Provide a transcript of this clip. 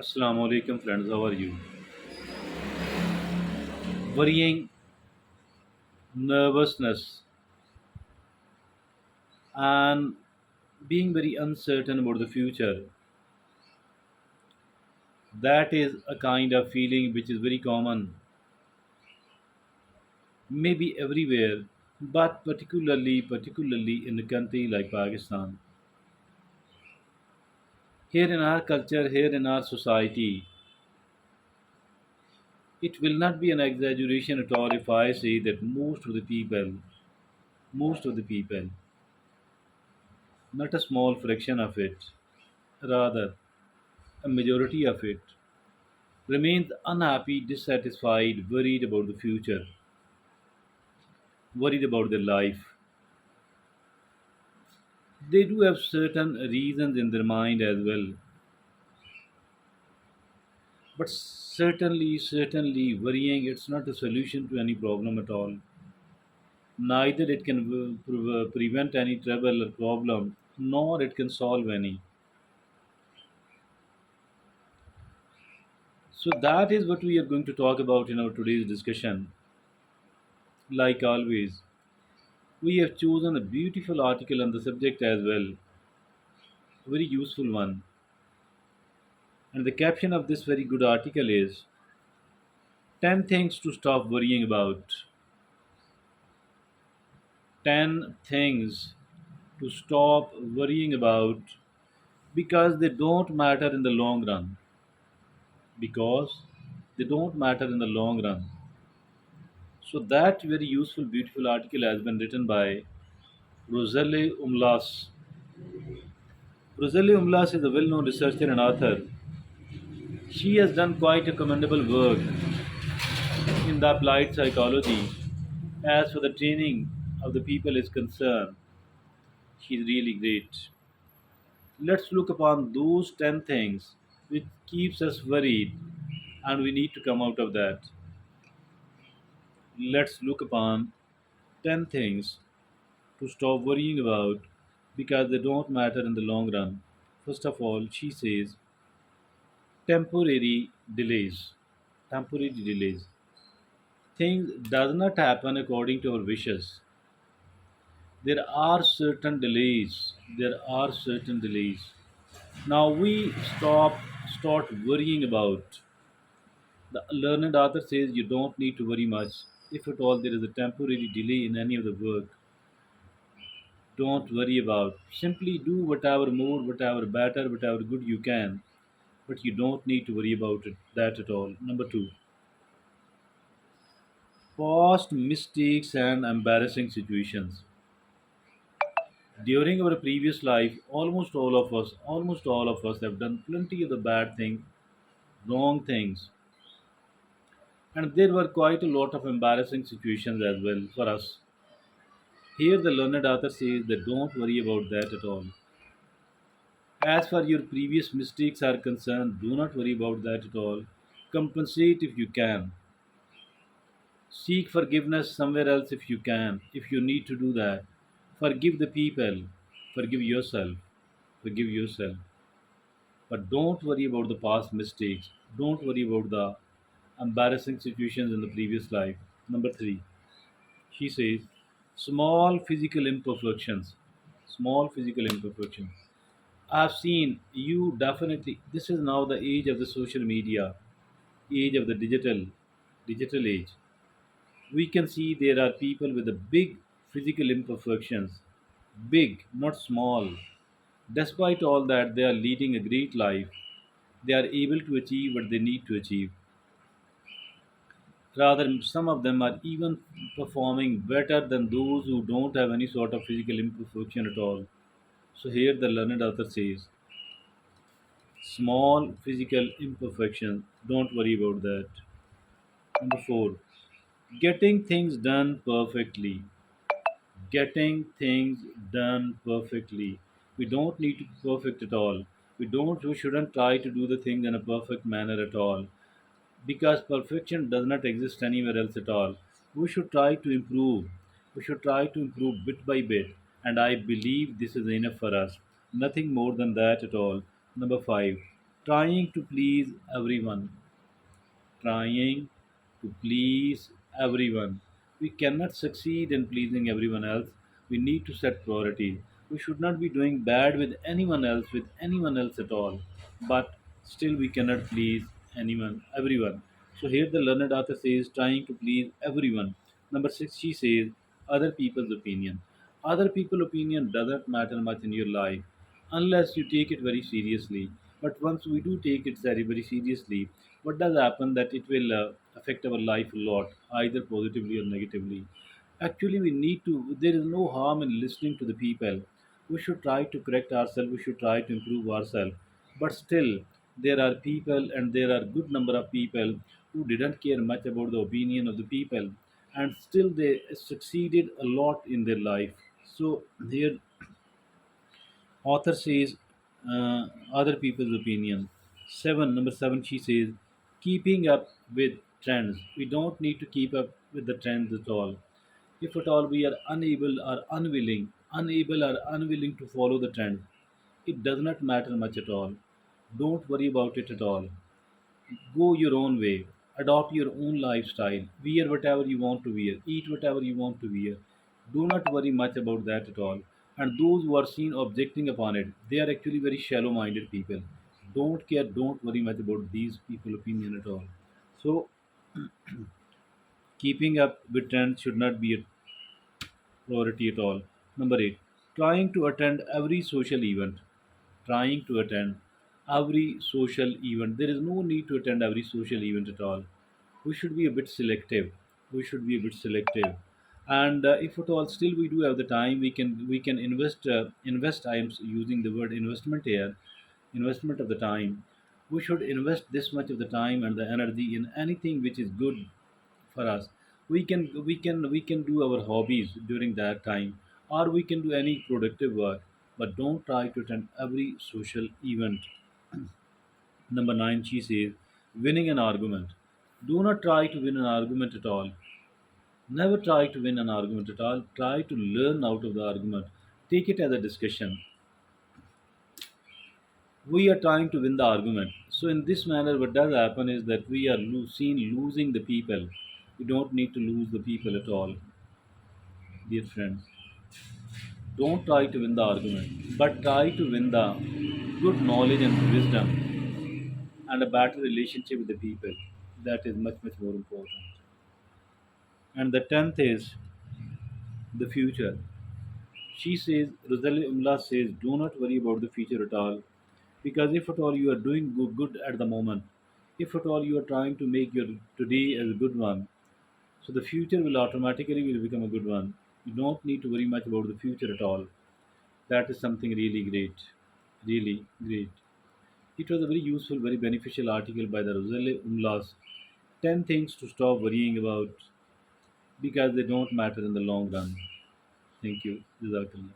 Assalamu alaikum friends, how are you? Worrying, nervousness, and being very uncertain about the future. That is a kind of feeling which is very common, maybe everywhere, but particularly in a country like Pakistan. Here in our culture, here in our society, it will not be an exaggeration at all if I say that most of the people, not a small fraction of it, rather a majority of it, remains unhappy, dissatisfied, worried about the future, worried about their life. They do have certain reasons in their mind as well, but certainly, worrying it's not a solution to any problem at all. Neither it can prevent any trouble or problem, nor it can solve any. So that is what we are going to talk about in our today's discussion. Like always, we have chosen a beautiful article on the subject as well, a very useful one. And the caption of this very good article is 10 things to stop worrying about. 10 things to stop worrying about because they don't matter in the long run. Because they don't matter in the long run. So, that very useful, beautiful article has been written by Roselle Umlas. Roselle Umlas is a well known researcher and author. She has done quite a commendable work in the applied psychology. As for the training of the people is concerned, she's really great. Let's look upon those 10 things which keeps us worried and we need to come out of that. Let's look upon 10 things to stop worrying about because they don't matter in the long run. First of all, she says temporary delays. Temporary delays. Things does not happen according to our wishes. There are certain delays. There are certain delays. Now we start worrying about. The learned author says you don't need to worry much. If at all there is a temporary delay in any of the work, don't worry about. Simply do whatever more, whatever better, whatever good you can. But you don't need to worry about that at all. Number two, past mistakes and embarrassing situations. During our previous life, almost all of us have done plenty of the bad things, wrong things, and there were quite a lot of embarrassing situations as well for us. Here, the learned author says that don't worry about that at all. As far your previous mistakes are concerned, do not worry about that at all. Compensate if you can. Seek forgiveness somewhere else if you can, if you need to do that. Forgive the people. Forgive yourself. Forgive yourself. But don't worry about the past mistakes. Don't worry about the embarrassing situations in the previous life. Number three, she says, small physical imperfections. Small physical imperfections. I've seen you definitely. This is now the age of the social media, age of the digital age. We can see there are people with the big physical imperfections, big, not small. Despite all that, they are leading a great life. They are able to achieve what they need to achieve. Rather, some of them are even performing better than those who don't have any sort of physical imperfection at all. So, here the learned author says small physical imperfections, don't worry about that. Number four, getting things done perfectly. Getting things done perfectly. We don't need to be perfect at all. We shouldn't try to do the things in a perfect manner at all. Because perfection does not exist anywhere else at all. We should try to improve. We should try to improve bit by bit. And I believe this is enough for us. Nothing more than that at all. Number five. Trying to please everyone, trying to please everyone. We cannot succeed in pleasing everyone else. We need to set priorities. We should not be doing bad with anyone else at all. But still we cannot please anyone, everyone. So here the learned author says trying to please everyone. Number six, she says other people's opinion. Other people's opinion doesn't matter much in your life unless you take it very seriously. But once we do take it very seriously, what does happen that it will affect our life a lot, either positively or negatively. Actually, we need to. There is no harm in listening to the people. We should try to correct ourselves. We should try to improve ourselves. But still, there are people, and there are good number of people who didn't care much about the opinion of the people, and still they succeeded a lot in their life. So here author says other people's opinion. Number seven, she says keeping up with trends. We don't need to keep up with the trends at all. If at all we are unable or unwilling to follow the trend, it does not matter much at all. Don't worry about it at all. Go your own way. Adopt your own lifestyle. Wear whatever you want to wear. Eat whatever you want to wear. Do not worry much about that at all. And those who are seen objecting upon it, they are actually very shallow minded people. Don't care, don't worry much about these people' opinion at all. So, keeping up with trends should not be a priority at all. Number eight, trying to attend every social event. Trying to attend every social event. There is no need to attend every social event at all. We should be a bit selective. We should be a bit selective. And if at all still we do have the time, we can invest. I am using the word investment here. Investment of the time. We should invest this much of the time and the energy in anything which is good for us. We can do our hobbies during that time, or we can do any productive work, but don't try to attend every social event. Number 9, she says winning an argument. Do not try to win an argument at all. Never try to win an argument at all. Try to learn out of the argument. Take it as a discussion. We are trying to win the argument. So in this manner, what does happen is that we are seen losing the people. We don't need to lose the people at all, dear friends. Don't try to win the argument, but try to win the good knowledge and wisdom and a better relationship with the people. That is much, much more important. And the 10th is the future. She says, Roselle Umlas says, do not worry about the future at all. Because if at all you are doing good at the moment, if at all you are trying to make your today as a good one, so the future will automatically will become a good one. You don't need to worry much about the future at all. That is something really great. Really great. It was a very useful, very beneficial article by the Roselle Umlas. 10 things to stop worrying about because they don't matter in the long run. Thank you. Jazakallah.